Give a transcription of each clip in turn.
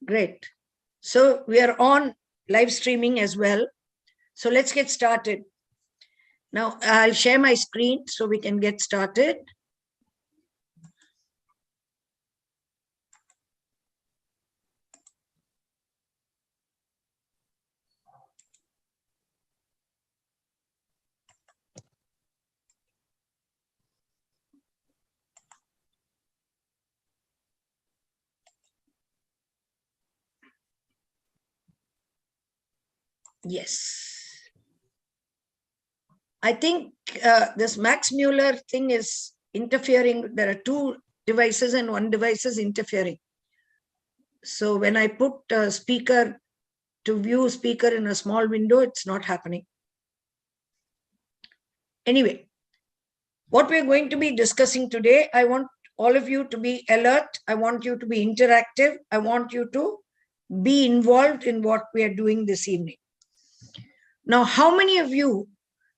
Great. So we are on live streaming as well. So let's get started. Now I'll share my screen so we can get started. Yes. I think this Max Mueller thing is interfering. There are two devices and one device is interfering. So when I put speaker to view speaker in a small window, it's not happening. Anyway, what we're going to be discussing today, I want all of you to be alert. I want you to be interactive. I want you to be involved in what we are doing this evening. Now, how many of you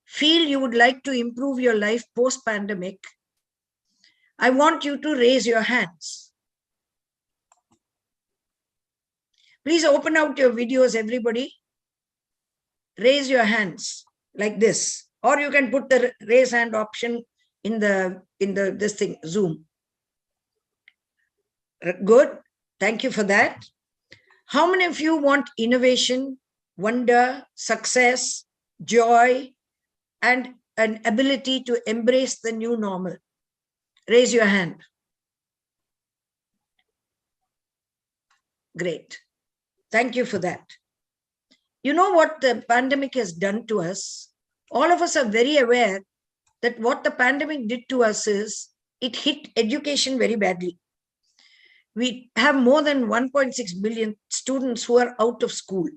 feel you would like to improve your life post-pandemic? I want you to raise your hands. Please open out your videos, everybody. Raise your hands like this. Or you can put the raise hand option in this thing, Zoom. Good. Thank you for that. How many of you want innovation, wonder, success, joy, and an ability to embrace the new normal? Raise your hand. Great. Thank you for that. You know what the pandemic has done to us? All of us are very aware that what the pandemic did to us is it hit education very badly. We have more than 1.6 billion students who are out of school.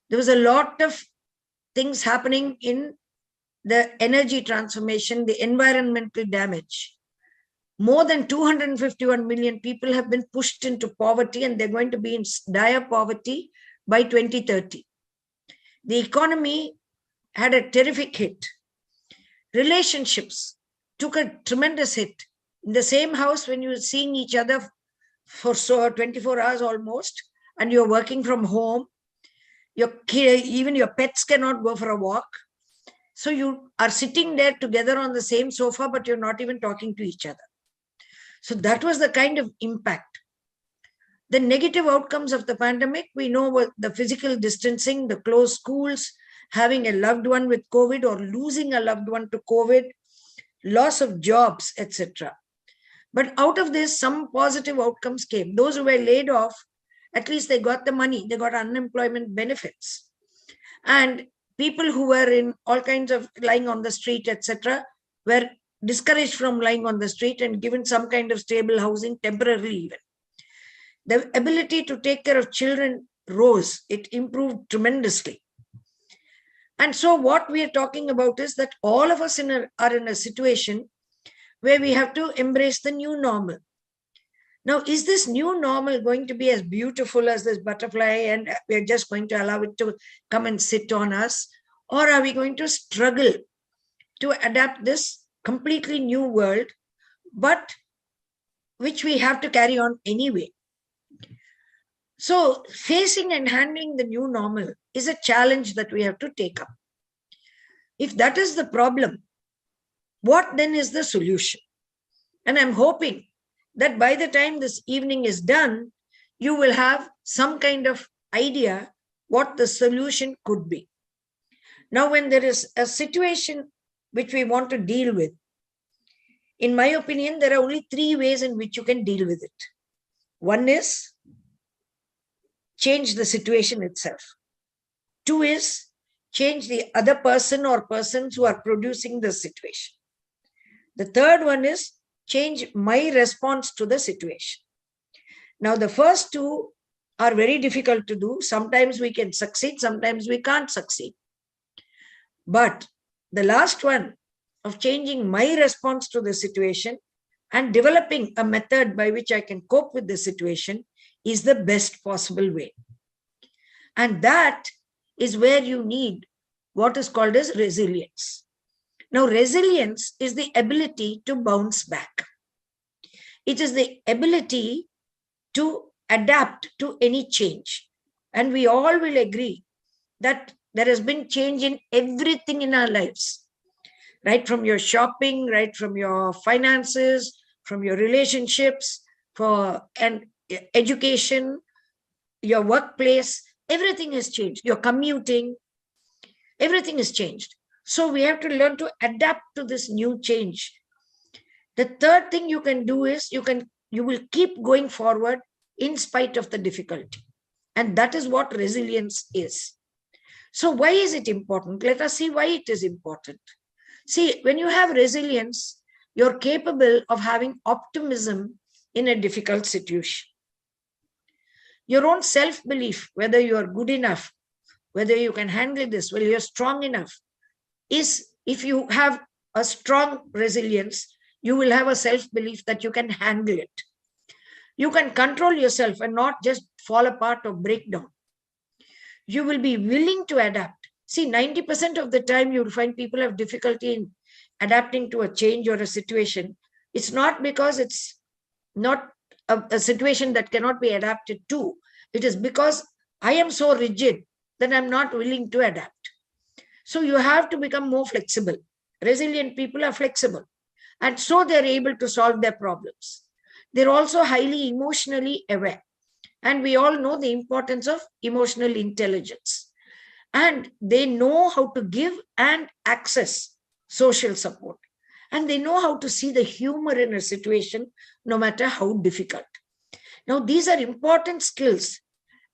There was a lot of things happening in the energy transformation, the environmental damage. More than 251 million people have been pushed into poverty, and they're going to be in dire poverty by 2030. The economy had a terrific hit. Relationships took a tremendous hit. In the same house, when you're seeing each other for 24 hours almost, and you're working from home, even your pets cannot go for a walk. So you are sitting there together on the same sofa, but you're not even talking to each other. So that was the kind of impact. The negative outcomes of the pandemic, we know what the physical distancing, the closed schools, having a loved one with COVID or losing a loved one to COVID, loss of jobs, etc. But out of this, some positive outcomes came. Those who were laid off, at least they got the money, they got unemployment benefits. And people who were in all kinds of lying on the street, etc., were discouraged from lying on the street and given some kind of stable housing temporarily even. The ability to take care of children rose. It improved tremendously. And so what we are talking about is that all of us are in a situation where we have to embrace the new normal. Now, is this new normal going to be as beautiful as this butterfly and we're just going to allow it to come and sit on us? Or are we going to struggle to adapt this completely new world, but which we have to carry on anyway? So facing and handling the new normal is a challenge that we have to take up. If that is the problem, what then is the solution? And I'm hoping that by the time this evening is done, you will have some kind of idea what the solution could be. Now, when there is a situation which we want to deal with, in my opinion, there are only three ways in which you can deal with it. One is change the situation itself. Two is change the other person or persons who are producing the situation. The third one is change my response to the situation. Now, the first two are very difficult to do. Sometimes we can succeed, sometimes we can't succeed. But the last one of changing my response to the situation and developing a method by which I can cope with the situation is the best possible way. And that is where you need what is called as resilience. Now, resilience is the ability to bounce back. It is the ability to adapt to any change. And we all will agree that there has been change in everything in our lives, right from your shopping, right from your finances, from your relationships, and education, your workplace, everything has changed. Your commuting, everything has changed. So we have to learn to adapt to this new change. The third thing you can do is you will keep going forward in spite of the difficulty. And that is what resilience is. So why is it important? Let us see why it is important. See, when you have resilience, you're capable of having optimism in a difficult situation. Your own self-belief, whether you are good enough, whether you can handle this, whether you're strong enough, is if you have a strong resilience, you will have a self-belief that you can handle it. You can control yourself and not just fall apart or break down. You will be willing to adapt. See, 90% of the time you'll find people have difficulty in adapting to a change or a situation. It's not because it's not a situation that cannot be adapted to. It is because I am so rigid that I'm not willing to adapt. So you have to become more flexible. Resilient people are flexible, and so they're able to solve their problems. They're also highly emotionally aware. And we all know the importance of emotional intelligence. And they know how to give and access social support. And they know how to see the humor in a situation, no matter how difficult. Now, these are important skills.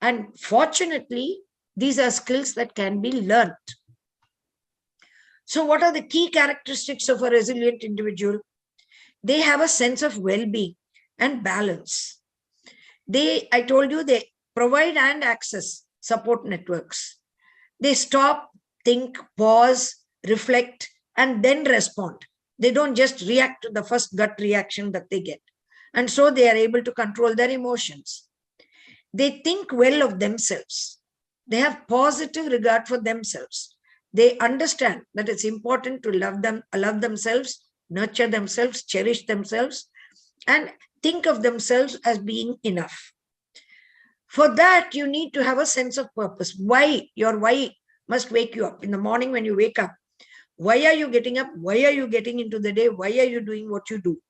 And fortunately, these are skills that can be learned. So what are the key characteristics of a resilient individual? They have a sense of well-being and balance. I told you, they provide and access support networks. They stop, think, pause, reflect, and then respond. They don't just react to the first gut reaction that they get. And so they are able to control their emotions. They think well of themselves. They have positive regard for themselves. They understand that it's important to love themselves, nurture themselves, cherish themselves, and think of themselves as being enough. For that, you need to have a sense of purpose. Why? Your why must wake you up. In the morning when you wake up, why are you getting up? Why are you getting into the day? Why are you doing what you do?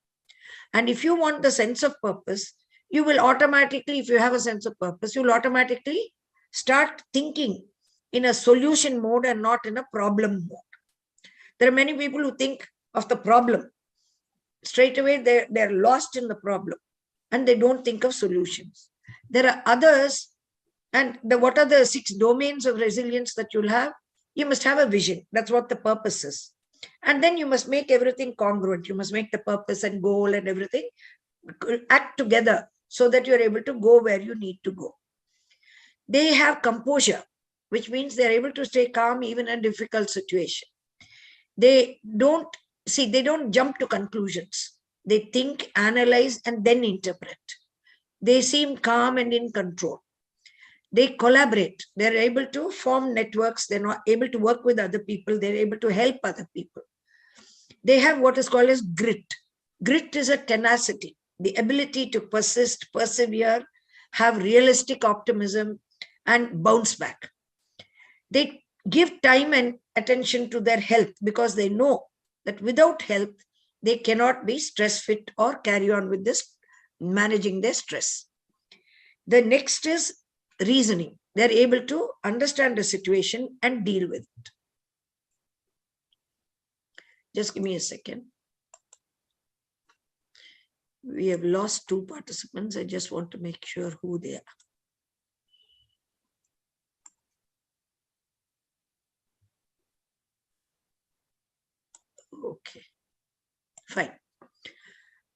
And if you want the sense of purpose, you will automatically, if you have a sense of purpose, you will automatically start thinking in a solution mode and not in a problem mode. There are many people who think of the problem. Straight away, they're lost in the problem and they don't think of solutions. There are others, and what are the 6 domains of resilience that you'll have? You must have a vision. That's what the purpose is. And then you must make everything congruent. You must make the purpose and goal and everything act together so that you're able to go where you need to go. They have composure, which means they're able to stay calm even in a difficult situation. They don't jump to conclusions. They think, analyze, and then interpret. They seem calm and in control. They collaborate. They're able to form networks. They're not able to work with other people. They're able to help other people. They have what is called as grit. Grit is a tenacity, the ability to persist, persevere, have realistic optimism, and bounce back. They give time and attention to their health because they know that without health, they cannot be stress fit or carry on with this, managing their stress. The next is reasoning. They're able to understand the situation and deal with it. Just give me a second. We have lost 2 participants. I just want to make sure who they are. Okay, fine.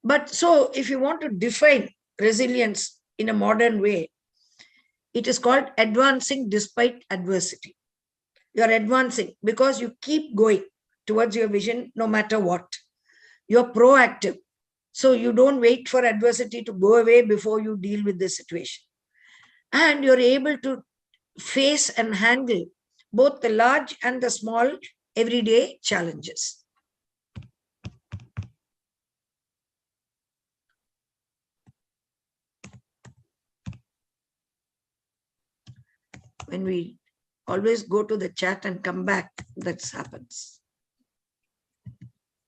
But so if you want to define resilience in a modern way, it is called advancing despite adversity. You're advancing because you keep going towards your vision no matter what. You're proactive. So you don't wait for adversity to go away before you deal with the situation. And you're able to face and handle both the large and the small everyday challenges. when we always go to the chat and come back, that happens.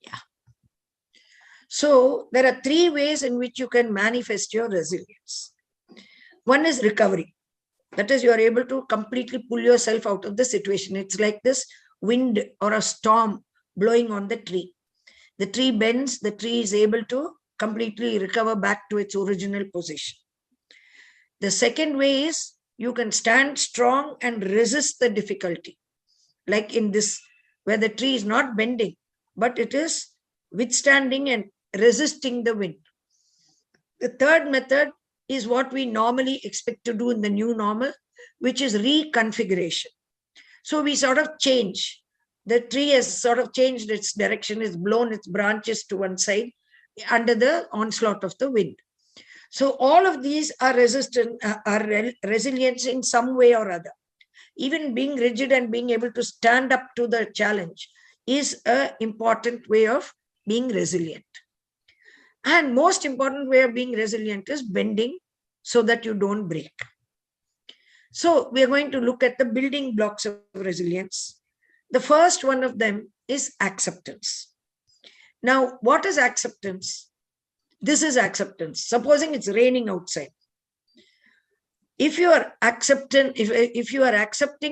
Yeah. So there are 3 ways in which you can manifest your resilience. One is recovery. That is, you are able to completely pull yourself out of the situation. It's like this wind or a storm blowing on the tree. The tree bends, the tree is able to completely recover back to its original position. The second way is you can stand strong and resist the difficulty. Like in this, where the tree is not bending, but it is withstanding and resisting the wind. The third method is what we normally expect to do in the new normal, which is reconfiguration. So we sort of change. The tree has sort of changed its direction, it's blown its branches to one side under the onslaught of the wind. So all of these are resilient in some way or other. Even being rigid and being able to stand up to the challenge is an important way of being resilient. And most important way of being resilient is bending so that you don't break. So we are going to look at the building blocks of resilience. The first one of them is acceptance. Now, what is acceptance? This is acceptance. Supposing it's raining outside. If you are accepting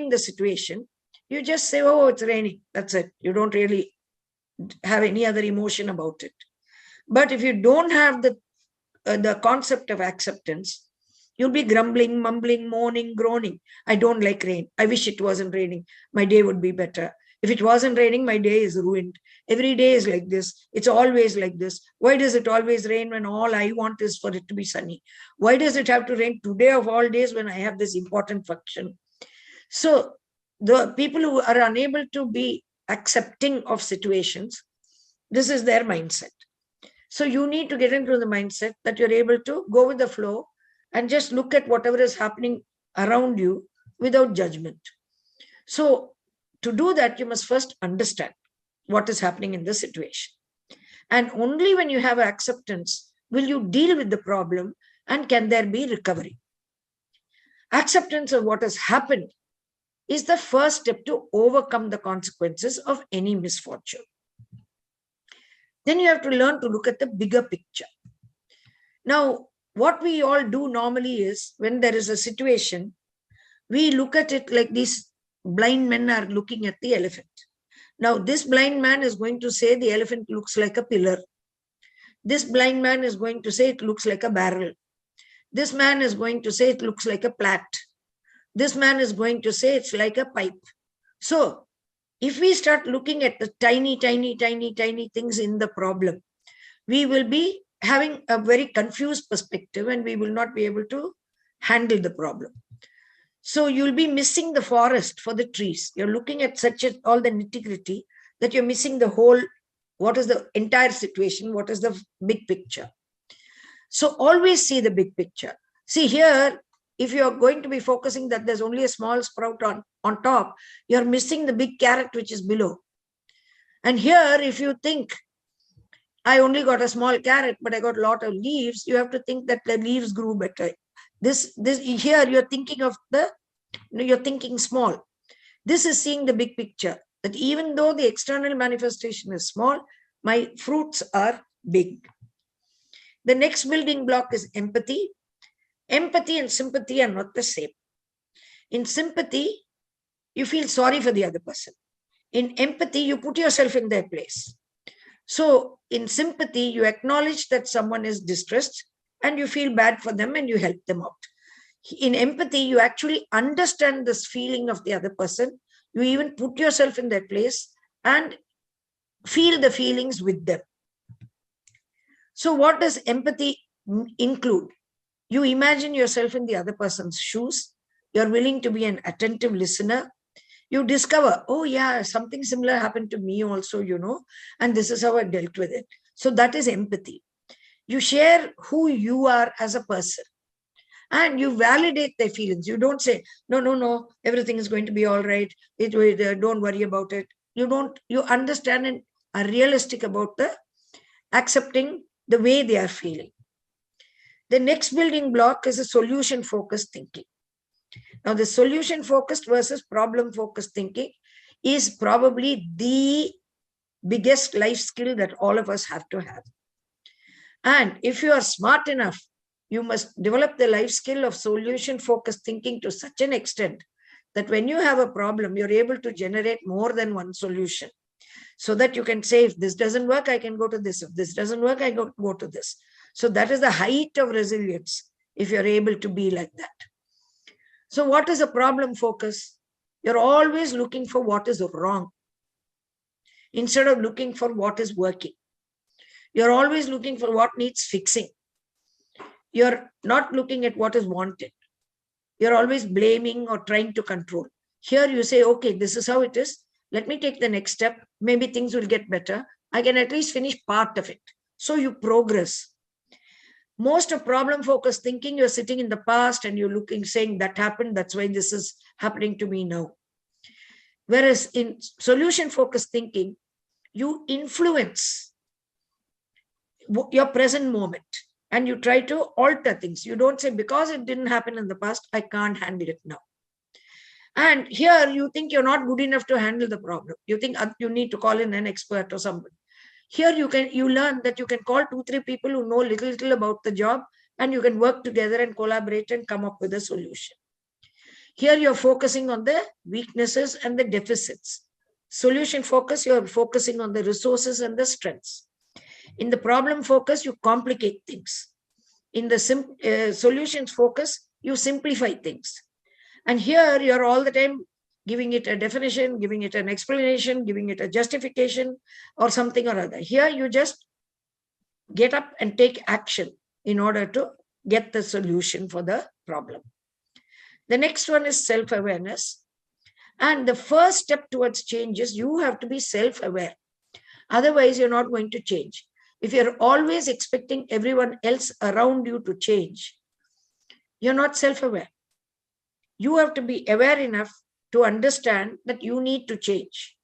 the situation, you just say, oh, it's raining. That's it. You don't really have any other emotion about it. But if you don't have the concept of acceptance, you'll be grumbling, mumbling, moaning, groaning. I don't like rain. I wish it wasn't raining. My day would be better. If it wasn't raining, my day is ruined. Every day is like this. It's always like this. Why does it always rain when all I want is for it to be sunny? Why does it have to rain today of all days when I have this important function? So the people who are unable to be accepting of situations, this is their mindset. So you need to get into the mindset that you're able to go with the flow and just look at whatever is happening around you without judgment. So to do that, you must first understand what is happening in the situation. And only when you have acceptance will you deal with the problem and can there be recovery. Acceptance of what has happened is the first step to overcome the consequences of any misfortune. Then you have to learn to look at the bigger picture. Now, what we all do normally is when there is a situation, we look at it like these blind men are looking at the elephant. Now, this blind man is going to say the elephant looks like a pillar. This blind man is going to say it looks like a barrel. This man is going to say it looks like a plat. This man is going to say it's like a pipe. So, if we start looking at the tiny things in the problem, we will be having a very confused perspective and we will not be able to handle the problem. So you'll be missing the forest for the trees. You're looking at all the nitty-gritty that you're missing the whole, what is the entire situation, what is the big picture. So always see the big picture. See here, if you're going to be focusing that there's only a small sprout on top, you're missing the big carrot which is below. And here, if you think, I only got a small carrot, but I got a lot of leaves, you have to think that the leaves grew better. This here, you're thinking small. This is seeing the big picture, that even though the external manifestation is small, my fruits are big. The next building block is empathy. Empathy and sympathy are not the same. In sympathy, you feel sorry for the other person. In empathy, you put yourself in their place. So in sympathy, you acknowledge that someone is distressed and you feel bad for them and you help them out. In empathy, you actually understand this feeling of the other person. You even put yourself in their place and feel the feelings with them. So what does empathy include? You imagine yourself in the other person's shoes. You're willing to be an attentive listener. You discover, oh yeah, something similar happened to me also, and this is how I dealt with it. So that is empathy. You share who you are as a person and you validate their feelings. You don't say, no, everything is going to be all right. Don't worry about it. You understand and are realistic about accepting the way they are feeling. The next building block is a solution-focused thinking. Now, the solution-focused versus problem-focused thinking is probably the biggest life skill that all of us have to have. And if you are smart enough, you must develop the life skill of solution-focused thinking to such an extent that when you have a problem, you're able to generate more than one solution. So that you can say, if this doesn't work, I can go to this. If this doesn't work, I go to this. So that is the height of resilience, if you're able to be like that. So what is a problem focus? You're always looking for what is wrong instead of looking for what is working. You're always looking for what needs fixing. You're not looking at what is wanted. You're always blaming or trying to control. Here you say, okay, this is how it is. Let me take the next step. Maybe things will get better. I can at least finish part of it. So you progress. Most of problem-focused thinking, you're sitting in the past and you're looking, saying that happened. That's why this is happening to me now. Whereas in solution-focused thinking, you influence your present moment and you try to alter things. You don't say, because it didn't happen in the past, I can't handle it now. And here you think you're not good enough to handle the problem. You think you need to call in an expert or somebody. Here you learn that you can call 2-3 people who know little about the job, and you can work together and collaborate and come up with a solution. Here you're focusing on the weaknesses and the deficits. Solution focus, you're focusing on the resources and the strengths. In the problem focus, you complicate things. In the solutions focus, you simplify things. And here you're all the time giving it a definition, giving it an explanation, giving it a justification or something or other. Here you just get up and take action in order to get the solution for the problem. The next one is self-awareness. And the first step towards change is you have to be self-aware. Otherwise, you're not going to change. If you're always expecting everyone else around you to change, you're not self-aware. You have to be aware enough to understand that you need to change.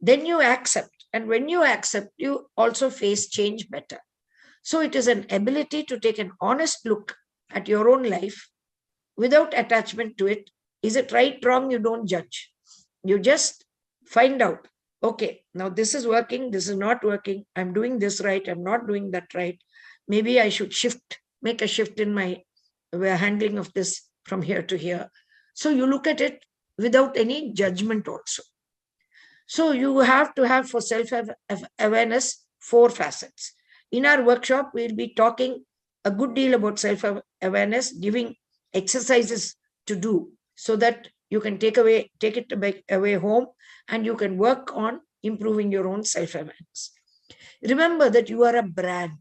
Then you accept. And when you accept, you also face change better. So it is an ability to take an honest look at your own life without attachment to it. Is it right, wrong? You don't judge. You just find out, okay, now this is working, this is not working. I'm doing this right, I'm not doing that right. Maybe I should make a shift in my handling of this from here to here. So you look at it without any judgment also. So you have to have for self-awareness 4 facets. In our workshop, we'll be talking a good deal about self-awareness, giving exercises to do so that you can take it away home and you can work on improving your own self-awareness. Remember that you are a brand.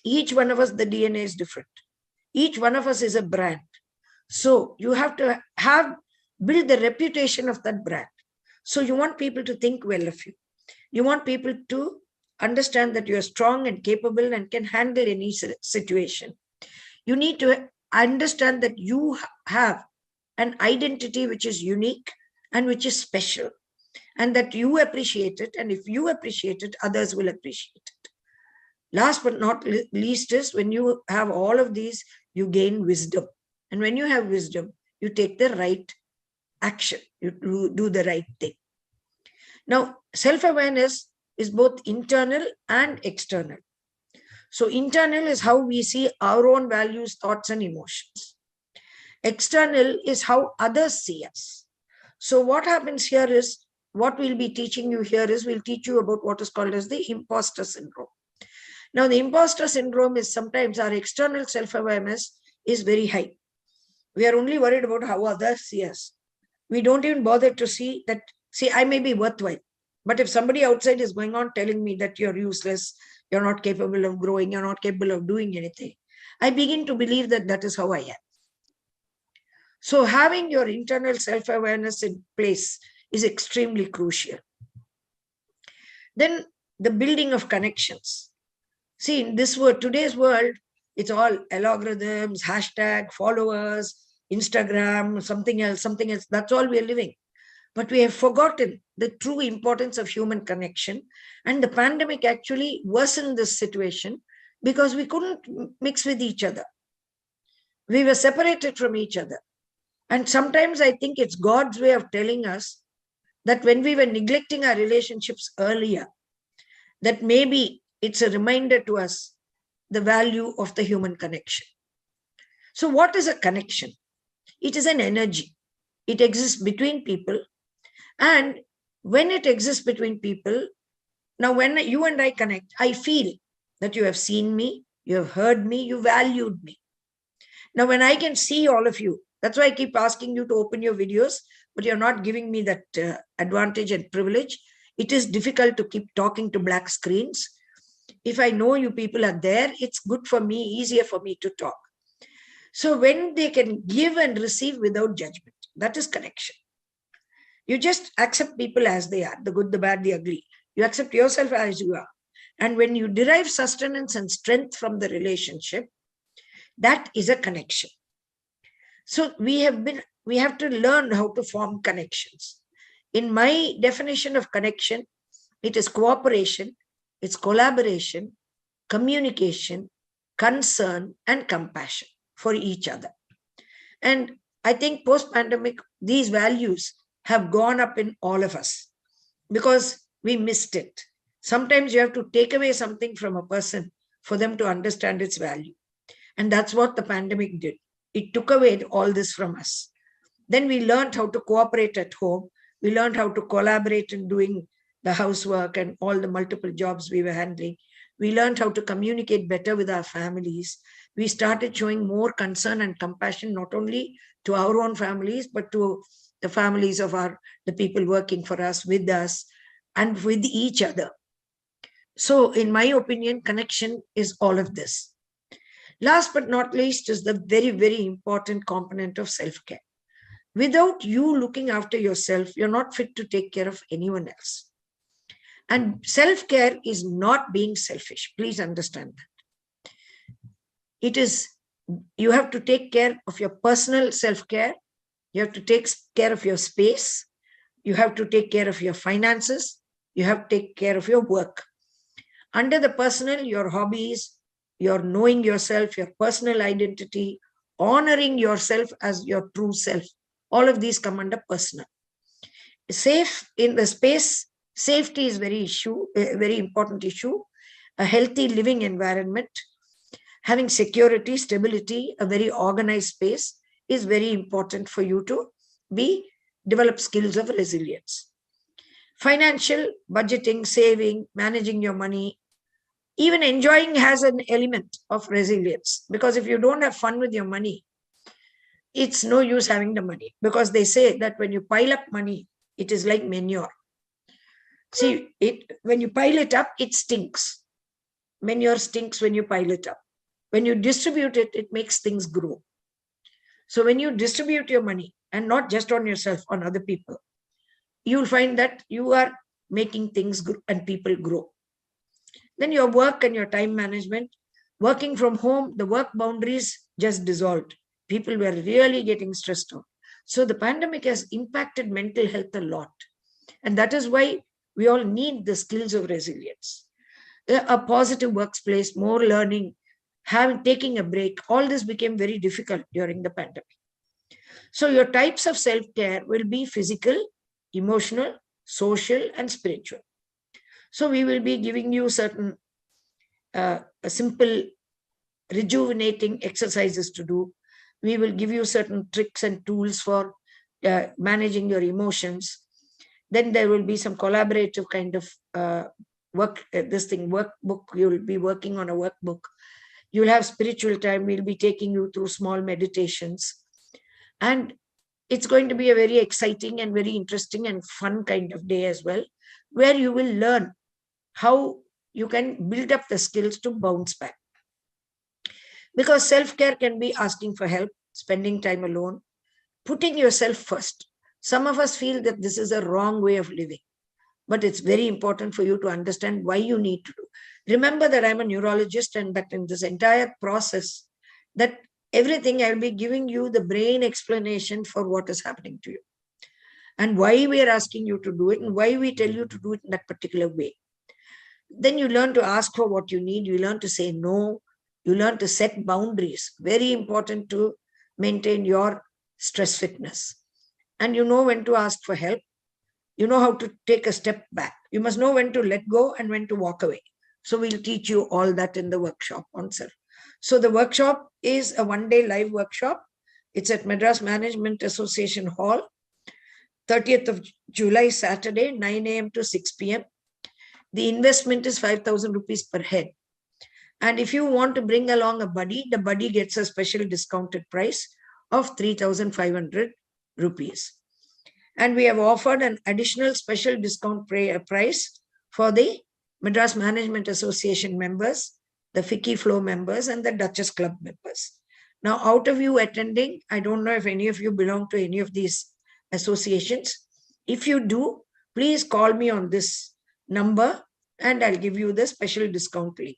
Each one of us, the DNA is different. Each one of us is a brand. So you have to build the reputation of that brand. So you want people to think well of you. You want people to understand that you are strong and capable and can handle any situation. You need to understand that you have an identity which is unique and which is special, and that you appreciate it. And if you appreciate it, others will appreciate it. Last but not least is when you have all of these, you gain wisdom. And when you have wisdom, you take the right action. You do the right thing. Now, self-awareness is both internal and external. So internal is how we see our own values, thoughts, and emotions. External is how others see us. So what happens here is, what we'll be teaching you here is, we'll teach you about what is called as the imposter syndrome. Now, the imposter syndrome is sometimes our external self-awareness is very high. We are only worried about how others see us. We don't even bother to see that, I may be worthwhile. But if somebody outside is going on telling me that you're useless, you're not capable of growing, you're not capable of doing anything, I begin to believe that that is how I am. So having your internal self-awareness in place is extremely crucial. Then the building of connections. See, in this world, today's world, it's all algorithms, hashtag, followers, Instagram, something else. That's all we are living. But we have forgotten the true importance of human connection. And the pandemic actually worsened this situation because we couldn't mix with each other. We were separated from each other. And sometimes I think it's God's way of telling us that when we were neglecting our relationships earlier, that maybe it's a reminder to us the value of the human connection. So what is a connection? It is an energy. It exists between people. And when it exists between people, now when you and I connect, I feel that you have seen me, you have heard me, you valued me. Now when I can see all of you, that's why I keep asking you to open your videos, but you're not giving me that advantage and privilege. It is difficult to keep talking to black screens. If I know you people are there, it's good for me, easier for me to talk. So when they can give and receive without judgment, that is connection. You just accept people as they are, the good, the bad, the ugly. You accept yourself as you are. And when you derive sustenance and strength from the relationship, that is a connection. So we have to learn how to form connections. In my definition of connection, it is cooperation, it's collaboration, communication, concern, and compassion for each other. And I think post-pandemic, these values have gone up in all of us because we missed it. Sometimes you have to take away something from a person for them to understand its value. And that's what the pandemic did. It took away all this from us. Then we learned how to cooperate at home. We learned how to collaborate in doing the housework and all the multiple jobs we were handling. We learned how to communicate better with our families. We started showing more concern and compassion, not only to our own families, but to the families of the people working for us, with us, and with each other. So in my opinion, connection is all of this. Last but not least is the very, very important component of self-care. Without you looking after yourself, you're not fit to take care of anyone else. And self-care is not being selfish. Please understand that. It is, you have to take care of your personal self-care. You have to take care of your space. You have to take care of your finances. You have to take care of your work. Under the personal, your hobbies, your knowing yourself, your personal identity, honoring yourself as your true self. All of these come under personal. Safe in the space, safety is a very important issue. A healthy living environment, having security, stability, a very organized space is very important for you to develop skills of resilience. Financial, budgeting, saving, managing your money, even enjoying has an element of resilience, because if you don't have fun with your money, it's no use having the money, because they say that when you pile up money, it is like manure. See, when you pile it up, it stinks. Manure stinks when you pile it up. When you distribute it, it makes things grow. So when you distribute your money, and not just on yourself, on other people, you'll find that you are making things grow and people grow. Then your work and your time management, working from home, the work boundaries just dissolved. People were really getting stressed out. So the pandemic has impacted mental health a lot. And that is why we all need the skills of resilience. A positive workplace, more learning, taking a break, all this became very difficult during the pandemic. So your types of self-care will be physical, emotional, social, and spiritual. So we will be giving you certain simple rejuvenating exercises to do. We will give you certain tricks and tools for managing your emotions. Then there will be some collaborative kind of workbook. You will be working on a workbook. You'll have spiritual time. We'll be taking you through small meditations. And it's going to be a very exciting and very interesting and fun kind of day as well, where you will learn how you can build up the skills to bounce back. Because self-care can be asking for help, spending time alone, putting yourself first. Some of us feel that this is a wrong way of living, but it's very important for you to understand why you need to do. Remember that I'm a neurologist, and that in this entire process, that everything I'll be giving you the brain explanation for what is happening to you and why we are asking you to do it and why we tell you to do it in that particular way. Then you learn to ask for what you need. You learn to say no. You learn to set boundaries. Very important to maintain your stress fitness. And you know when to ask for help. You know how to take a step back. You must know when to let go and when to walk away. So we'll teach you all that in the workshop on self. So the workshop is a one-day live workshop. It's at Madras Management Association Hall, 30th of July, Saturday, 9 a.m. to 6 p.m. The investment is 5,000 rupees per head. And if you want to bring along a buddy, the buddy gets a special discounted price of 3,500 rupees. And we have offered an additional special discount price for the Madras Management Association members, the FICCI Flow members, and the Duchess Club members. Now, out of you attending, I don't know if any of you belong to any of these associations. If you do, please call me on this number and I'll give you the special discount link,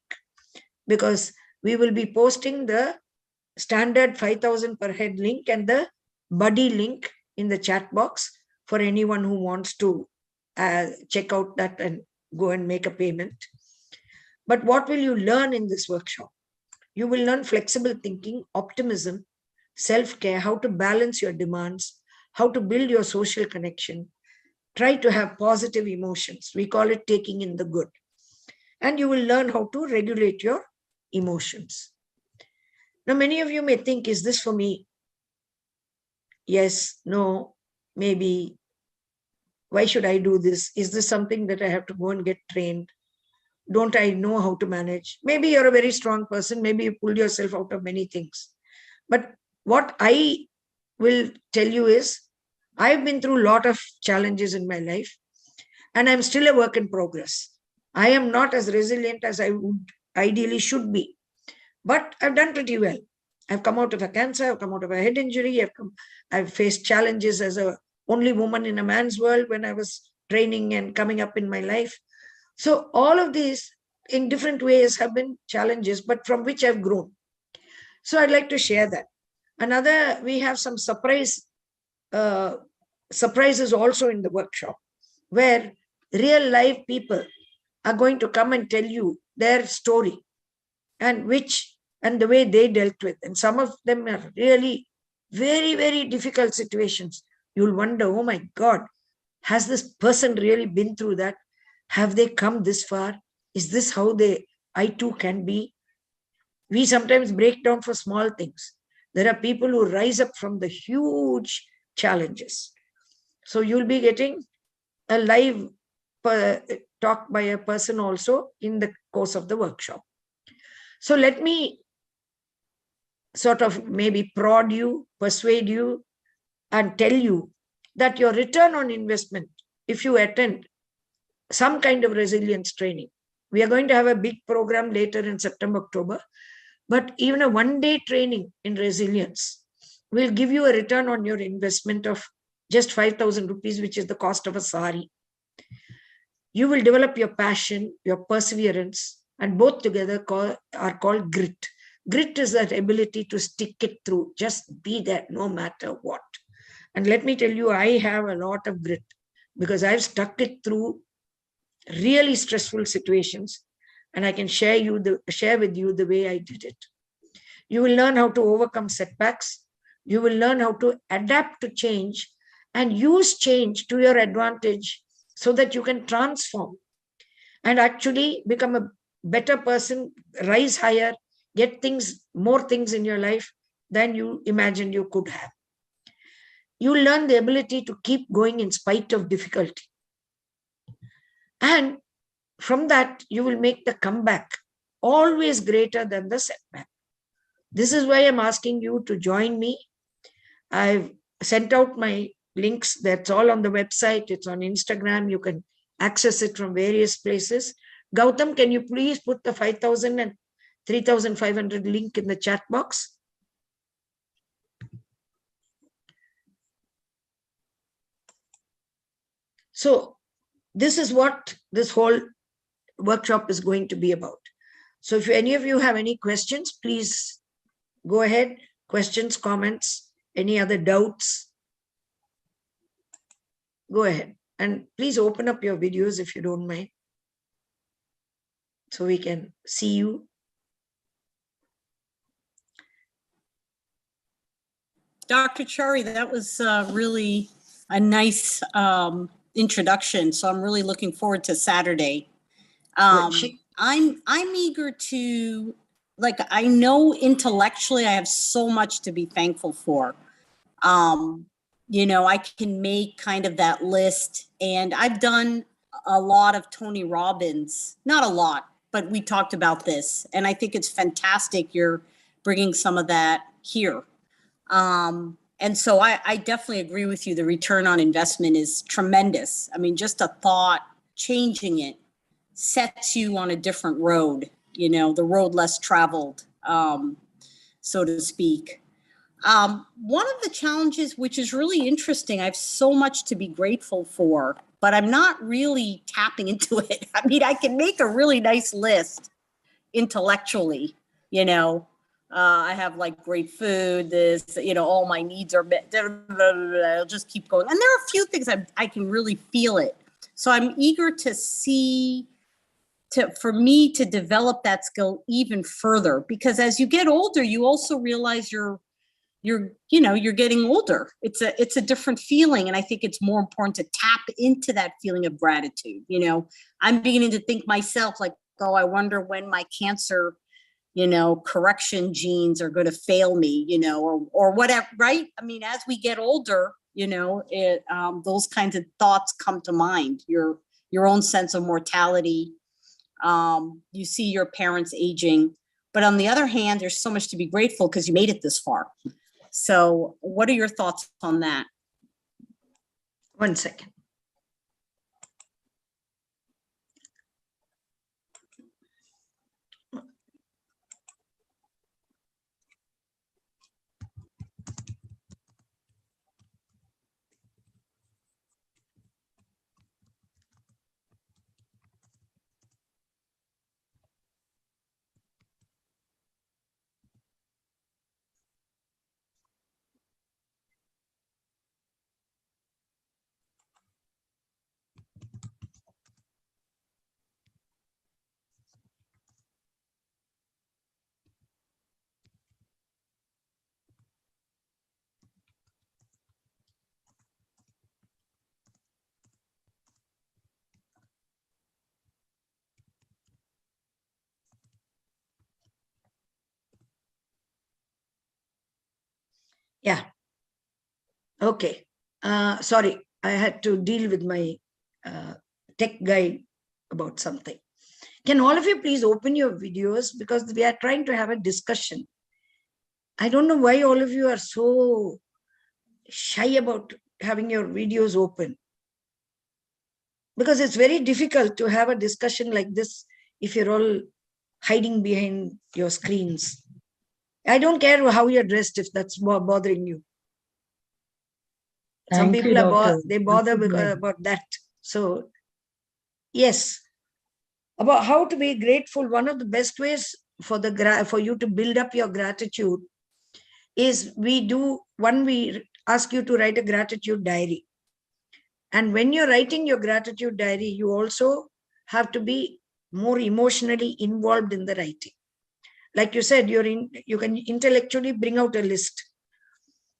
because we will be posting the standard 5,000 per head link and the buddy link in the chat box for anyone who wants to check out that and go and make a payment. But what will you learn in this workshop? You will learn flexible thinking, optimism, self-care, how to balance your demands, how to build your social connection, try to have positive emotions. We call it taking in the good. And you will learn how to regulate your emotions. Now, many of you may think, is this for me? Yes, no, maybe. Why should I do this? Is this something that I have to go and get trained? Don't I know how to manage? Maybe you're a very strong person. Maybe you pulled yourself out of many things. But what I will tell you is, I've been through a lot of challenges in my life, and I'm still a work in progress. I am not as resilient as I would ideally should be, but I've done pretty well. I've come out of a cancer, I've come out of a head injury, I've faced challenges as a only woman in a man's world when I was training and coming up in my life. So all of these in different ways have been challenges, but from which I've grown. So I'd like to share that. We have some surprises also in the workshop, where real live people are going to come and tell you their story and the way they dealt with. And some of them are really very, very difficult situations. You'll wonder, oh my God, has this person really been through that? Have they come this far? Is this how I too can be? We sometimes break down for small things. There are people who rise up from the huge challenges. So you'll be getting a live talk by a person also in the course of the workshop. So let me sort of maybe prod you, persuade you, and tell you that your return on investment, if you attend some kind of resilience training, we are going to have a big program later in September, October, but even a one-day training in resilience will give you a return on your investment of just 5,000 rupees, which is the cost of a sari. You will develop your passion, your perseverance, and both together are called grit. Grit is that ability to stick it through, just be there no matter what. And let me tell you, I have a lot of grit because I've stuck it through really stressful situations, and I can share with you the way I did it. You will learn how to overcome setbacks. You will learn how to adapt to change and use change to your advantage so that you can transform and actually become a better person, rise higher, get more things in your life than you imagined you could have. You learn the ability to keep going in spite of difficulty. And from that, you will make the comeback always greater than the setback. This is why I'm asking you to join me. I've sent out my links. That's all on the website. It's on Instagram. You can access it from various places. Gautam, can you please put the 5,000 and 3,500 link in the chat box? So this is what this whole workshop is going to be about. So if any of you have any questions, please go ahead. Questions, comments, any other doubts? Go ahead. And please open up your videos if you don't mind, so we can see you. Dr. Chari, that was really a nice introduction. So I'm really looking forward to Saturday. I'm eager to, like, I know intellectually I have so much to be thankful for. You know, I can make kind of that list, and I've done a lot of Tony Robbins, not a lot, but we talked about this, and I think it's fantastic you're bringing some of that here. And so I definitely agree with you. The return on investment is tremendous. I mean, just a thought, changing it sets you on a different road, you know, the road less traveled, so to speak. One of the challenges, which is really interesting, I have so much to be grateful for, but I'm not really tapping into it. I mean, I can make a really nice list intellectually, you know, I have like great food, this, you know, all my needs are met. I'll just keep going. And there are a few things I can really feel it. So I'm eager to see, for me to develop that skill even further, because as you get older, you also realize you're getting older. It's a different feeling. And I think it's more important to tap into that feeling of gratitude. You know, I'm beginning to think myself like, oh, I wonder when my cancer, you know, correction genes are going to fail me, you know, or whatever, right? I mean, as we get older, you know, those kinds of thoughts come to mind, your own sense of mortality. You see your parents aging, but on the other hand, there's so much to be grateful because you made it this far. So what are your thoughts on that? 1 second. Yeah. Okay. Sorry, I had to deal with my tech guy about something. Can all of you please open your videos, because we are trying to have a discussion. I don't know why all of you are so shy about having your videos open, because it's very difficult to have a discussion like this if you're all hiding behind your screens. I don't care how you're dressed if that's bothering you. Some people they bother about that. So yes, about how to be grateful. One of the best ways for you to build up your gratitude is we ask you to write a gratitude diary. And when you're writing your gratitude diary, you also have to be more emotionally involved in the writing. Like you said, you can intellectually bring out a list.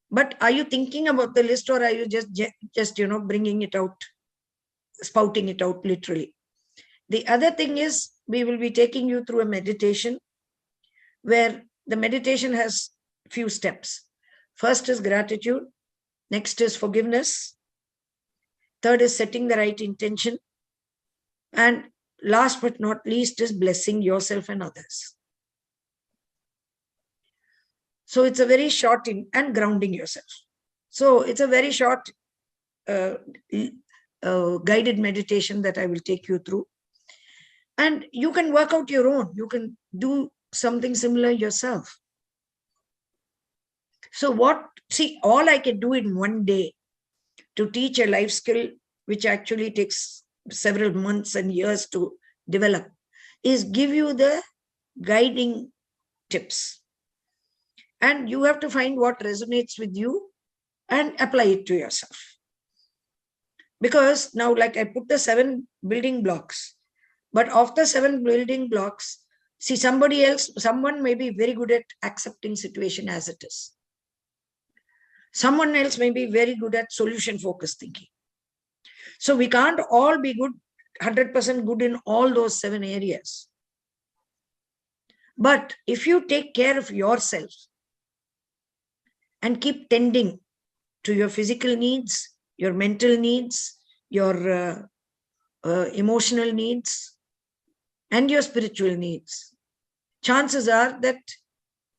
But are you thinking about the list, or are you just bringing it out, spouting it out literally? The other thing is, we will be taking you through a meditation where the meditation has few steps. First is gratitude. Next is forgiveness. Third is setting the right intention. And last but not least is blessing yourself and others. So it's a very short and grounding yourself. So it's a very short guided meditation that I will take you through. And you can work out your own. You can do something similar yourself. So all I can do in one day to teach a life skill, which actually takes several months and years to develop, is give you the guiding tips. And you have to find what resonates with you and apply it to yourself. Because now, like I put the 7 building blocks, but of the 7 building blocks, see, someone may be very good at accepting situation as it is. Someone else may be very good at solution-focused thinking. So we can't all be good, 100% good in all those 7 areas. But if you take care of yourself and keep tending to your physical needs, your mental needs, your emotional needs, and your spiritual needs, chances are that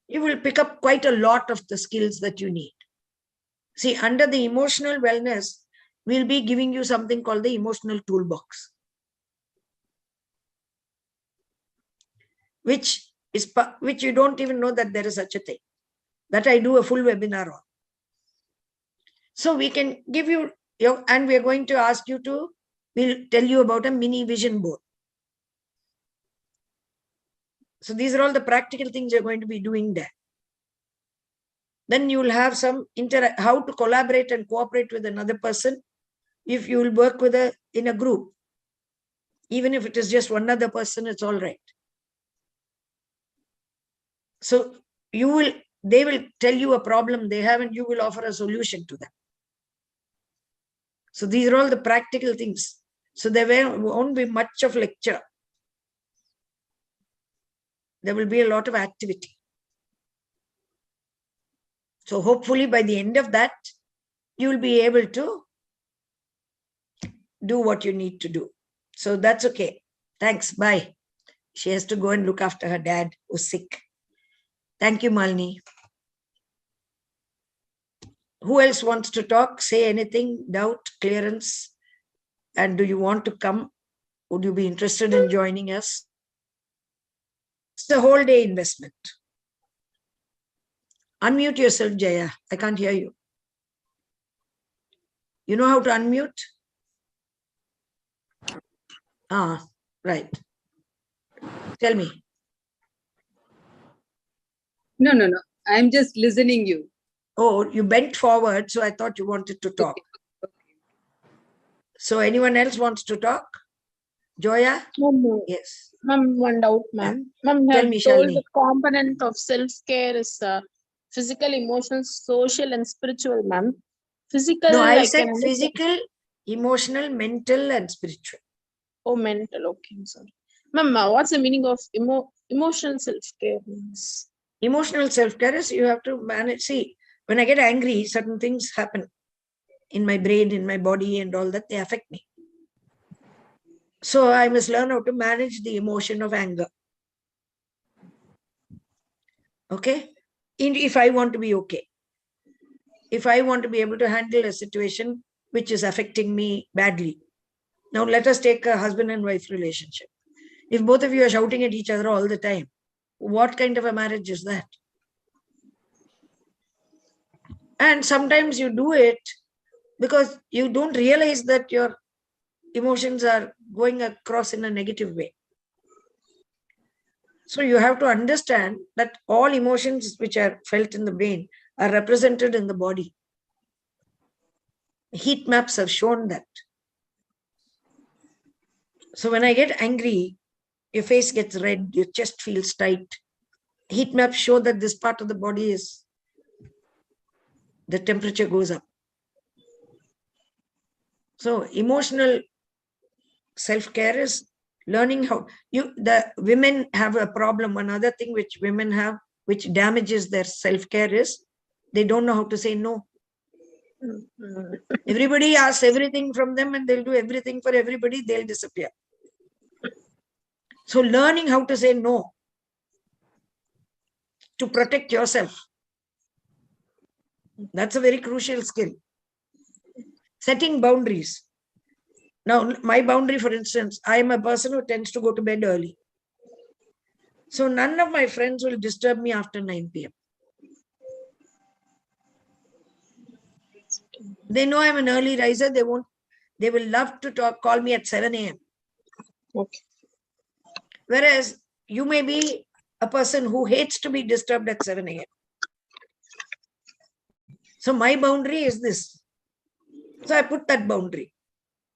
you will pick up quite a lot of the skills that you need. See, under the emotional wellness, we'll be giving you something called the emotional toolbox, which you don't even know that there is such a thing, that I do a full webinar on. So we can give you, and we are going to ask you to, we'll tell you about a mini vision board. So these are all the practical things you're going to be doing there. Then you will have some how to collaborate and cooperate with another person if you will work with in a group. Even if it is just one other person, it's all right. So they will tell you a problem they have and you will offer a solution to them. So these are all the practical things. So there won't be much of lecture. There will be a lot of activity. So hopefully by the end of that, you will be able to do what you need to do. So that's okay. Thanks. Bye. She has to go and look after her dad who's sick. Thank you, Malini. Who else wants to talk? Say anything, doubt, clearance. And do you want to come? Would you be interested in joining us? It's a whole day investment. Unmute yourself, Jaya. I can't hear you. You know how to unmute? Ah, right. Tell me. No. I'm just listening you. Oh, you bent forward, so I thought you wanted to talk. Okay. So anyone else wants to talk? Joya? No. Yes. Ma'am, one doubt, ma'am. Ma'am, Tell have me, told Shalini. the component of self-care is physical, emotional, social, and spiritual, ma'am. Physical, No, I can said understand. physical, emotional, mental, and spiritual. Oh, mental. Okay, I'm sorry. Ma'am, what's the meaning of emotional self-care? Means? Emotional self-care is you have to manage. See, when I get angry, certain things happen in my brain, in my body, and all that, they affect me. So I must learn how to manage the emotion of anger. Okay? If I want to be okay. If I want to be able to handle a situation which is affecting me badly. Now let us take a husband and wife relationship. If both of you are shouting at each other all the time, what kind of a marriage is that? And sometimes you do it because you don't realize that your emotions are going across in a negative way. So you have to understand that all emotions which are felt in the brain are represented in the body. Heat maps have shown that. So when I get angry, your face gets red, your chest feels tight. Heat maps show that this part of the body is, the temperature goes up. So emotional self-care is learning how the women have a problem. Another thing which women have, which damages their self-care, is they don't know how to say no. Everybody asks everything from them and they'll do everything for everybody, they'll disappear. So learning how to say no to protect yourself, that's a very crucial skill. Setting boundaries. Now, my boundary, for instance, I am a person who tends to go to bed early. So none of my friends will disturb me after 9 p.m. They know I'm an early riser. They will love to call me at 7 a.m. Okay. Whereas you may be a person who hates to be disturbed at 7 a.m. So my boundary is this. So I put that boundary.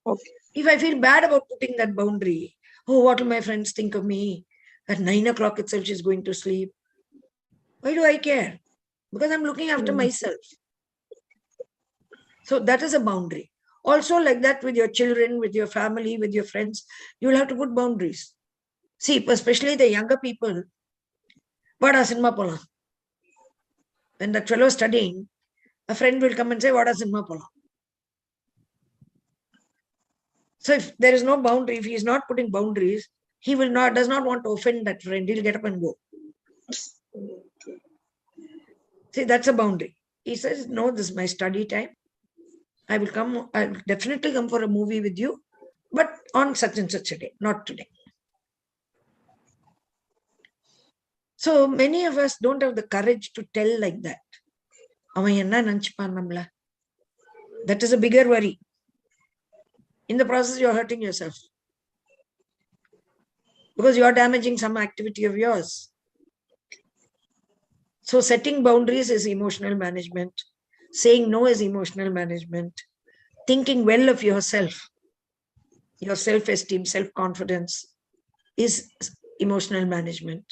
Okay. If I feel bad about putting that boundary, oh, what will my friends think of me? At 9 o'clock itself, she's going to sleep. Why do I care? Because I'm looking after myself. So that is a boundary. Also like that with your children, with your family, with your friends, you will have to put boundaries. See, especially the younger people, vada cinema polam. When that fellow is studying, a friend will come and say, vada cinema polam. So if there is no boundary, if he is not putting boundaries, he does not want to offend that friend. He'll get up and go. See, that's a boundary. He says, no, this is my study time. I'll definitely come for a movie with you, but on such and such a day, not today. So many of us don't have the courage to tell like that. That is a bigger worry. In the process, you're hurting yourself. Because you're damaging some activity of yours. So setting boundaries is emotional management. Saying no is emotional management. Thinking well of yourself, your self-esteem, self-confidence is emotional management.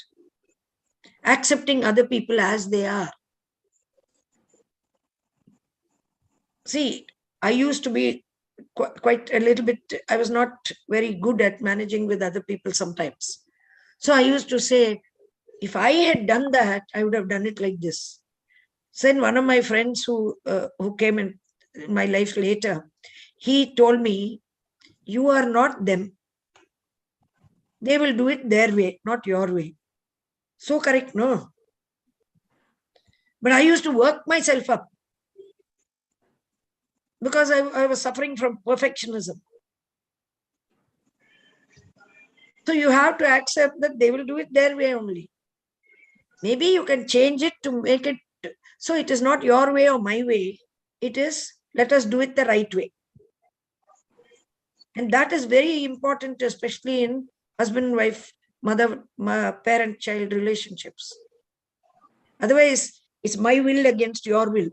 Accepting other people as they are. See, I used to be quite a little bit, I was not very good at managing with other people sometimes. So I used to say, if I had done that, I would have done it like this. Then one of my friends who came in my life later, he told me, you are not them. They will do it their way, not your way. So correct, no? But I used to work myself up because I was suffering from perfectionism. So you have to accept that they will do it their way only. Maybe you can change it to make it so it is not your way or my way. It is, let us do it the right way. And that is very important, especially in husband, wife, mother, parent, child relationships. Otherwise, it's my will against your will.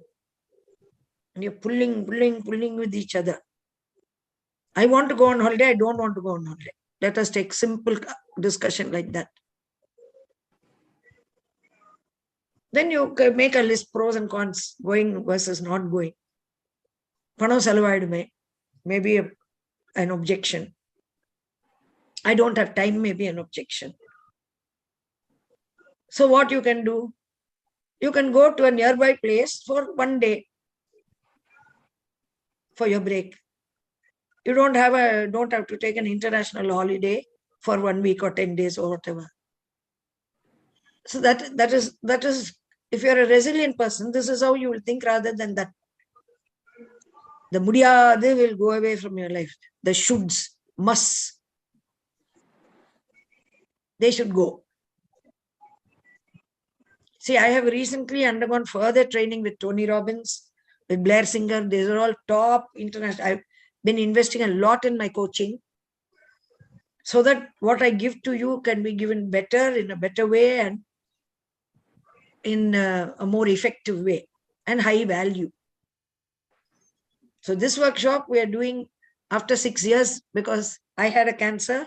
And you're pulling with each other. I want to go on holiday. I don't want to go on holiday. Let us take simple discussion like that. Then you can make a list, pros and cons, going versus not going. Maybe an objection. I don't have time, maybe an objection. So what you can do? You can go to a nearby place for one day for your break. You don't have to take an international holiday for 1 week or 10 days or whatever. So that is if you're a resilient person, this is how you will think rather than that. The mudiyade will go away from your life. The shoulds, musts, they should go. See, I have recently undergone further training with Tony Robbins, with Blair Singer. These are all top international. I've been investing a lot in my coaching so that what I give to you can be given better, in a better way, and in a more effective way and high value. So this workshop we are doing after 6 years, because I had a cancer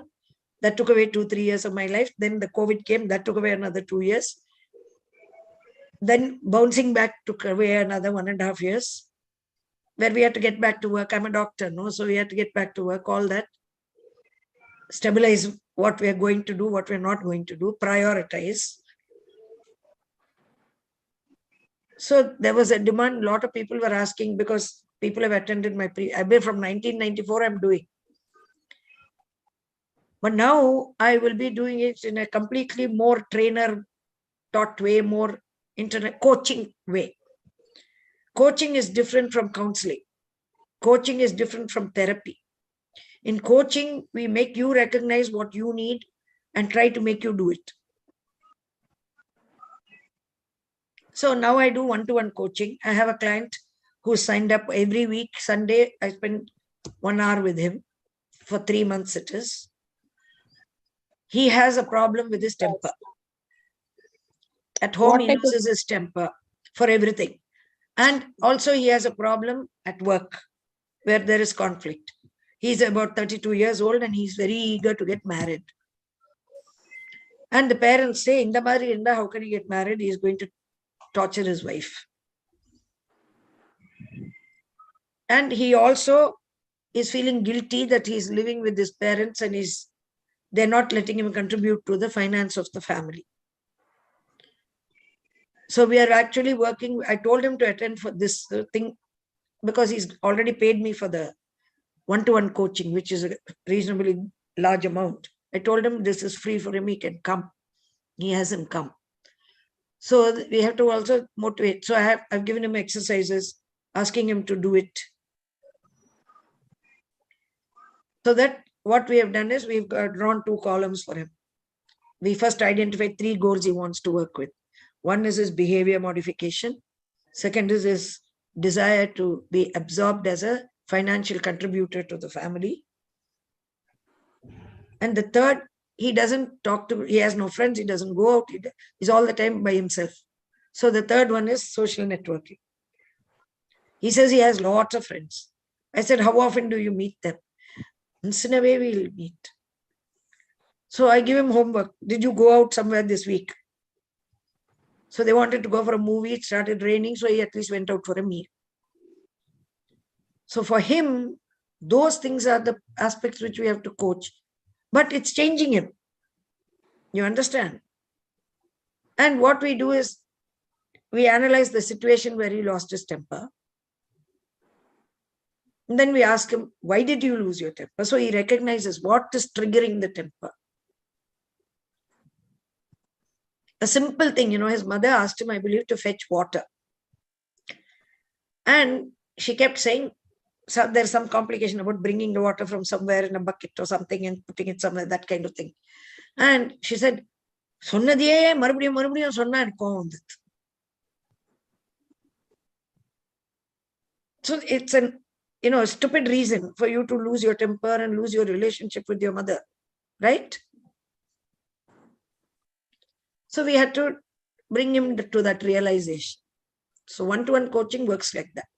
that took away 2-3 years of my life. Then the COVID came, that took away another 2 years. Then bouncing back took away another 1.5 years, where we had to get back to work. I'm a doctor, no? So we had to get back to work, all that. Stabilize what we are going to do, what we're not going to do, prioritize. So there was a demand. A lot of people were asking, because people have attended my I've been from 1994, I'm doing. But now I will be doing it in a completely more trainer taught way, more internet coaching way. Coaching is different from counseling. Coaching is different from therapy. In coaching, we make you recognize what you need and try to make you do it. So now I do one-to-one coaching. I have a client who signed up every week. Sunday, I spend 1 hour with him. For 3 months it is. He has a problem with his temper. At home, he loses his temper for everything. And also he has a problem at work where there is conflict. He's about 32 years old and he's very eager to get married. And the parents say, "Inda mari inda, how can he get married? He is going to torture his wife." And he also is feeling guilty that he's living with his parents and they're not letting him contribute to the finance of the family. So we are actually working. I told him to attend for this thing because he's already paid me for the one-to-one coaching, which is a reasonably large amount. I told him this is free for him, he can come. He hasn't come. So we have to also motivate. So I've given him exercises, asking him to do it. So that what we have done is we've drawn 2 columns for him. We first identified 3 goals he wants to work with. One is his behavior modification. Second is his desire to be absorbed as a financial contributor to the family. And the third, he doesn't talk to, he has no friends, he doesn't go out, he's all the time by himself. So the third one is social networking. He says he has lots of friends. I said, how often do you meet them? Once in a way we'll meet. So I give him homework. Did you go out somewhere this week? So they wanted to go for a movie. It started raining, so he at least went out for a meal. So for him, those things are the aspects which we have to coach. But it's changing him. You understand? And what we do is we analyze the situation where he lost his temper. And then we ask him, why did you lose your temper? So he recognizes what is triggering the temper. A simple thing, his mother asked him, I believe, to fetch water. And she kept saying, so there's some complication about bringing the water from somewhere in a bucket or something and putting it somewhere, that kind of thing. And she said, சொன்னதையே மறுபடியும் சொன்னா எனக்கு கோவம் வந்தது. So it's a stupid reason for you to lose your temper and lose your relationship with your mother, right? So we had to bring him to that realization. So one-to-one coaching works like that.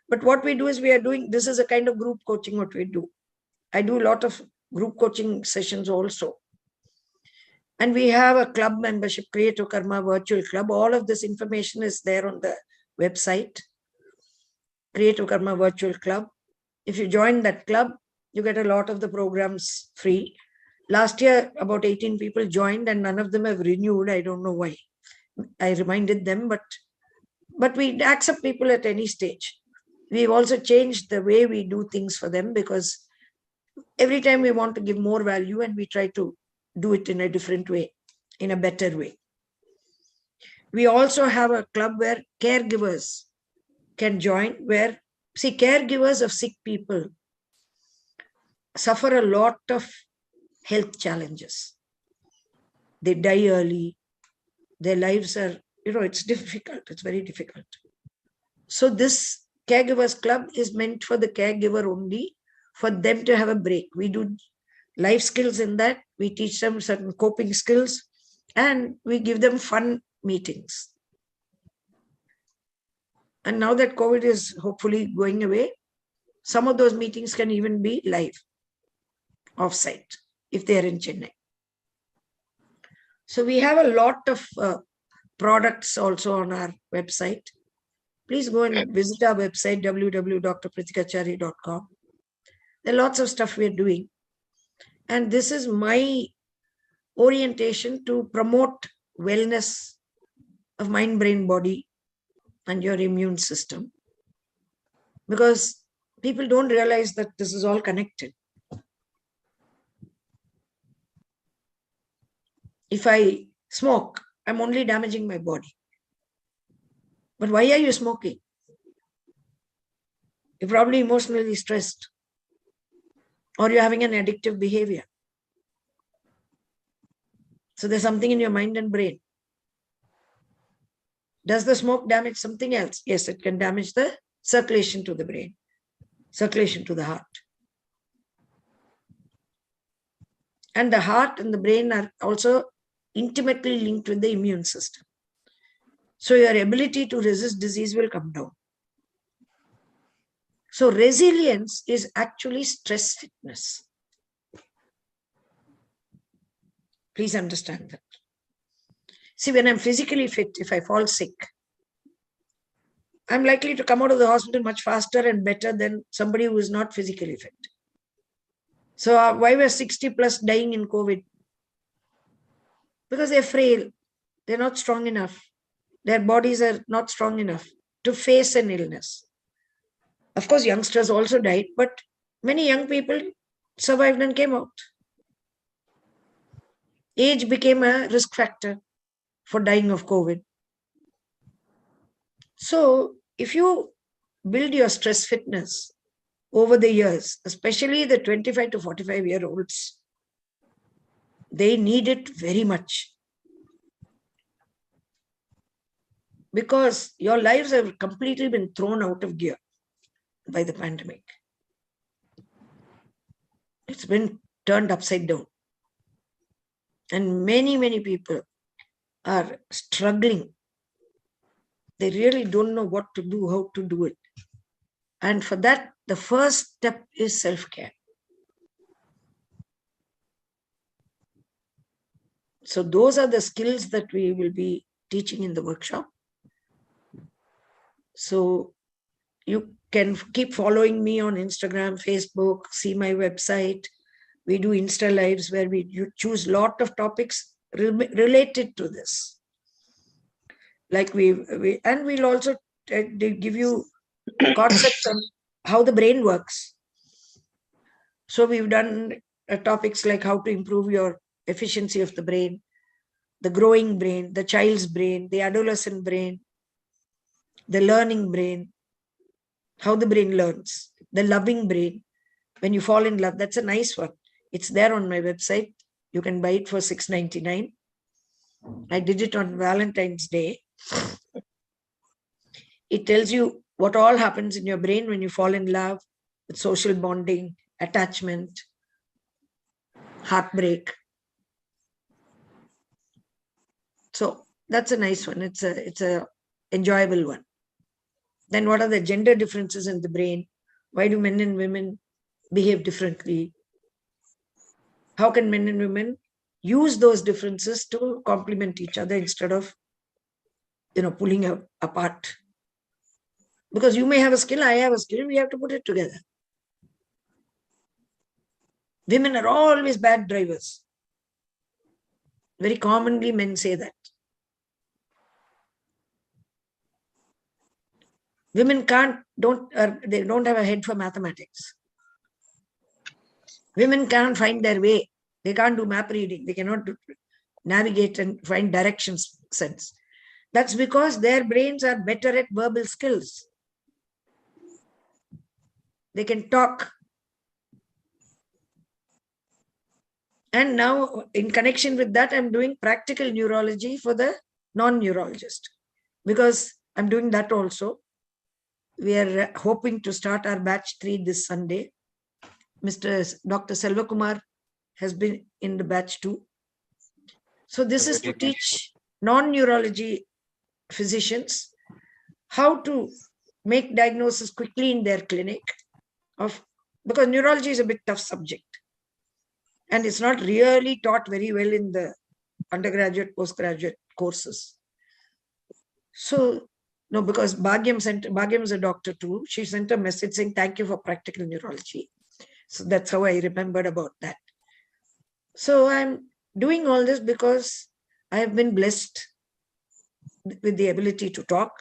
But what we do is this is a kind of group coaching what we do. I do a lot of group coaching sessions also. And we have a club membership, Creative Karma Virtual Club. All of this information is there on the website, Creative Karma Virtual Club. If you join that club, you get a lot of the programs free. Last year, about 18 people joined and none of them have renewed. I don't know why. I reminded them, but we accept people at any stage. We've also changed the way we do things for them because every time we want to give more value and we try to do it in a different way, in a better way. We also have a club where caregivers can join, where, caregivers of sick people suffer a lot of health challenges. They die early. Their lives are, it's difficult. It's very difficult. So this caregivers club is meant for the caregiver only, for them to have a break. We do life skills in that. We teach them certain coping skills and we give them fun meetings. And now that COVID is hopefully going away, some of those meetings can even be live, off-site, if they are in Chennai. So we have a lot of products also on our website. Please go and visit our website, www.drpritikachari.com. There are lots of stuff we are doing. And this is my orientation to promote wellness of mind, brain, body, and your immune system. Because people don't realize that this is all connected. If I smoke, I'm only damaging my body. But why are you smoking? You're probably emotionally stressed. Or you're having an addictive behavior. So there's something in your mind and brain. Does the smoke damage something else? Yes, it can damage the circulation to the brain, circulation to the heart. And the heart and the brain are also intimately linked with the immune system. So your ability to resist disease will come down. So resilience is actually stress fitness. Please understand that. See, when I'm physically fit, if I fall sick, I'm likely to come out of the hospital much faster and better than somebody who is not physically fit. So why were 60 plus dying in COVID? Because they're frail. They're not strong enough. Their bodies are not strong enough to face an illness. Of course, youngsters also died, but many young people survived and came out. Age became a risk factor for dying of COVID. So if you build your stress fitness over the years, especially the 25 to 45-year-olds, they need it very much. Because your lives have completely been thrown out of gear by the pandemic. It's been turned upside down. And many, many people are struggling. They really don't know what to do, how to do it. And for that, the first step is self-care. So those are the skills that we will be teaching in the workshop. So you can keep following me on Instagram, Facebook, see my website. We do Insta Lives where you choose a lot of topics related to this. Like and we'll also give you concepts on how the brain works. So we've done topics like how to improve your efficiency of the brain, the growing brain, the child's brain, the adolescent brain, the learning brain, how the brain learns, the loving brain. When you fall in love, that's a nice one. It's there on my website. You can buy it for $6.99. I did it on Valentine's Day. It tells you what all happens in your brain when you fall in love, with social bonding, attachment, heartbreak. So that's a nice one. It's a enjoyable one. Then what are the gender differences in the brain? Why do men and women behave differently? How can men and women use those differences to complement each other instead of, pulling apart? Because you may have a skill, I have a skill, we have to put it together. Women are always bad drivers. Very commonly men say that. Women they don't have a head for mathematics. Women can't find their way. They can't do map reading. They cannot navigate and find directions sense. That's because their brains are better at verbal skills. They can talk. And now in connection with that, I'm doing practical neurology for the non-neurologist because I'm doing that also. We are hoping to start our batch 3 this Sunday. Dr. Selvakumar has been in the batch 2. So this is to teach non-neurology physicians how to make diagnosis quickly in their clinic because neurology is a bit tough subject. And it's not really taught very well in the undergraduate, postgraduate courses. So, no, because Bhagyam is a doctor too. She sent a message saying, thank you for practical neurology. So that's how I remembered about that. So I'm doing all this because I have been blessed with the ability to talk.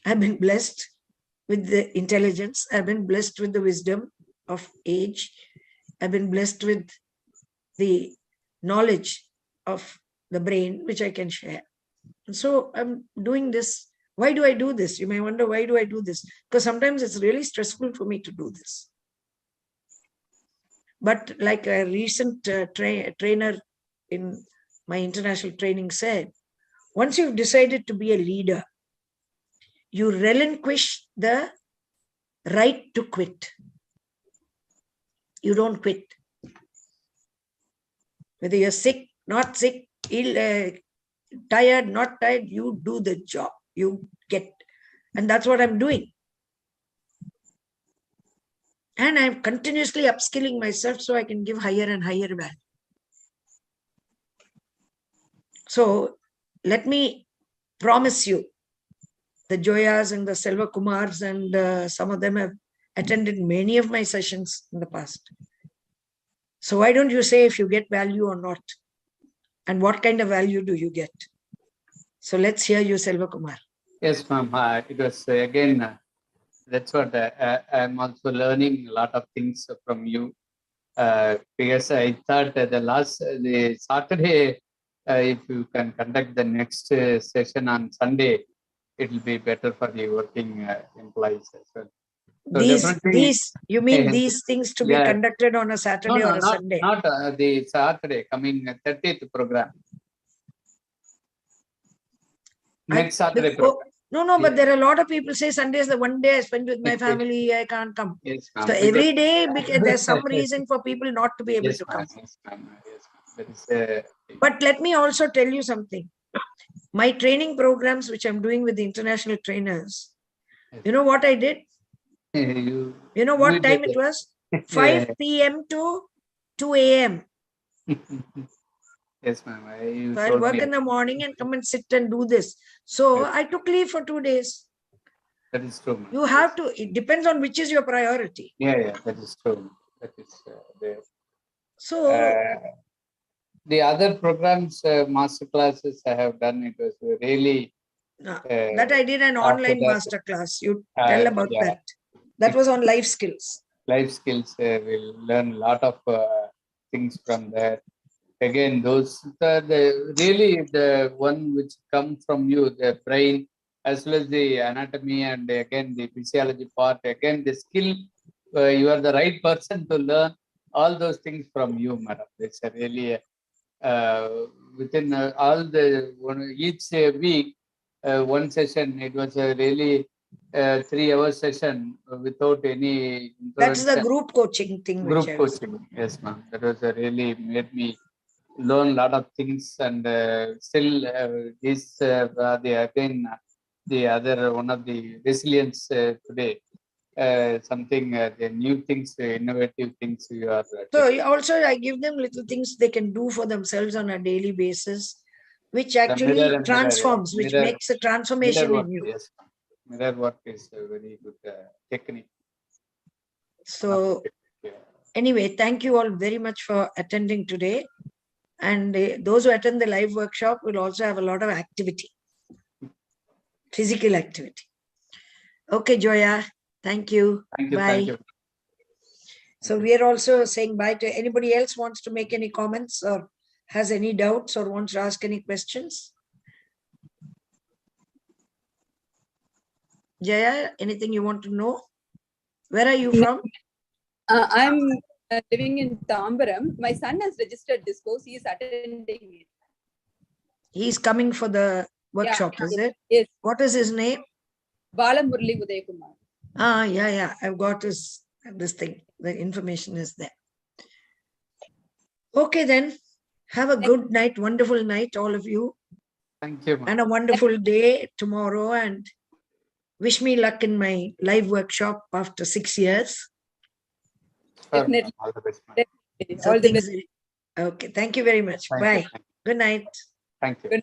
I've been blessed with the intelligence. I've been blessed with the wisdom of age. I've been blessed with the knowledge of the brain, which I can share. And so I'm doing this. Why do I do this? You may wonder, why do I do this? Because sometimes it's really stressful for me to do this. But like a recent trainer in my international training said, once you've decided to be a leader, you relinquish the right to quit. You don't quit. Whether you're sick, not sick, ill, tired, not tired, you do the job. You get. And that's what I'm doing. And I'm continuously upskilling myself so I can give higher and higher value. So let me promise you the Joyas and the Selva Kumars, and some of them have attended many of my sessions in the past. So why don't you say if you get value or not? And what kind of value do you get? So let's hear you, Selva Kumar. Yes, ma'am. It was again, that's what I'm also learning a lot of things from you. Because I thought the Saturday, if you can conduct the next session on Sunday, it will be better for the working employees as well. So you mean these things to be conducted on a Saturday or a Sunday? Not the Saturday, coming 30th program. Next Saturday program. No, but there are a lot of people say Sunday is the one day I spend with my family, I can't come. Yes, so every day, because there's some reason for people not to be able to come. Yes, that is, but let me also tell you something. My training programs, which I'm doing with the international trainers, you know what I did? You know what time it was? 5 p.m. to 2 a.m. Yes, ma'am. So I'll work in the morning and come and sit and do this. So yes. I took leave for 2 days. That is true. You have to, it depends on which is your priority. Yeah, that is true. That is there. So the other programs, master classes I have done, it was really. That I did an online master class. You tell about that. That was on life skills. Life skills, we'll learn a lot of things from there. Again, those really the one which come from you, the brain, as well as the anatomy, and again the physiology part. Again, the skill, you are the right person to learn all those things from you, madam. It's a really within all the each week one session. It was a really 3-hour session without any. That's the group coaching thing. Group coaching, yes, ma'am. That was really made me learn a lot of things, and still this the other one of the resilience today, something the new things, innovative things you are. So also I give them little things they can do for themselves on a daily basis, which actually transforms, which makes a transformation in you. Yes, mirror work is a very good technique. So anyway, thank you all very much for attending today. And those who attend the live workshop will also have a lot of activity, physical activity. Okay, Joya, thank you. Thank you. Bye. Thank you. So we are also saying bye to anybody else wants to make any comments or has any doubts or wants to ask any questions. Jaya, anything you want to know? Where are you from? I'm living in Tambaram. My son has registered this course. He is attending it. He's coming for the workshop, is it? Yes. What is his name? Balamurli Udayakumar. Yeah. I've got this thing. The information is there. Okay, then. Have a good night, wonderful night, all of you. Thank you, and a wonderful day tomorrow. And wish me luck in my live workshop after 6 years. Definitely. All the best. All the best. Okay, thank you very much. Bye. Good night. Thank you.